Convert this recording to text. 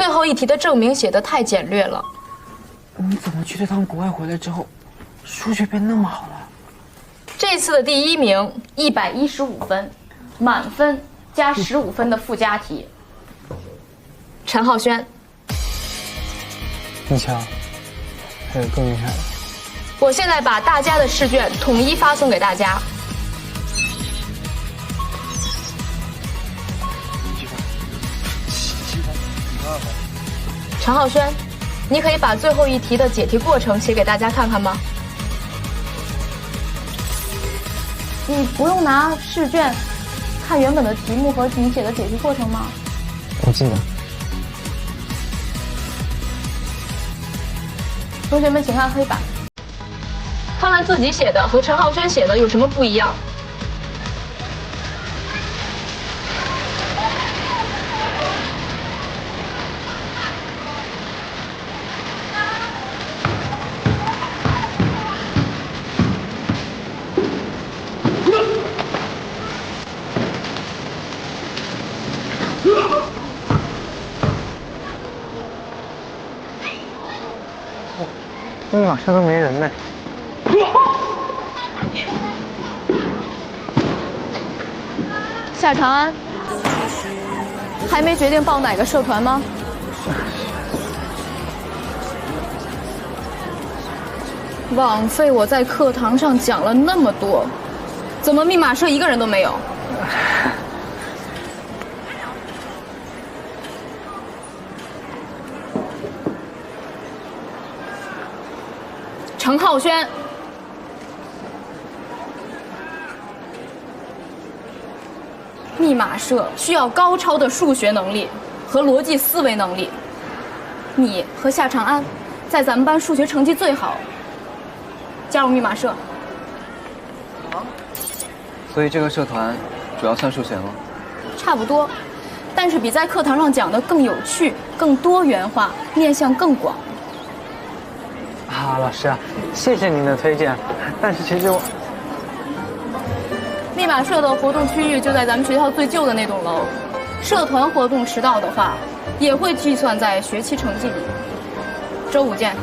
最后一题的证明写得太简略了。你怎么去了趟国外回来之后，数学变那么好了？这次的第1名115分，满分加15分的附加题。陈浩轩，你瞧，还有更厉害的。我现在把大家的试卷统一发送给大家。陈浩轩，你可以把最后一题的解题过程写给大家看看吗？你不用拿试卷看原本的题目和你写的解题过程吗？我记得。同学们请看黑板，看看自己写的和陈浩轩写的有什么不一样。密码社都没人呢。夏长安，还没决定报哪个社团吗？枉费我在课堂上讲了那么多，怎么密码社一个人都没有？陈浩轩，密码社需要高超的数学能力和逻辑思维能力。你和夏长安在咱们班数学成绩最好，加入密码社。所以这个社团主要算数学吗？差不多，但是比在课堂上讲的更有趣、更多元化，面向更广。啊，老师啊，谢谢您的推荐，但是其实我……密码社的活动区域就在咱们学校最旧的那栋楼，社团活动迟到的话，也会计算在学期成绩里。周5见。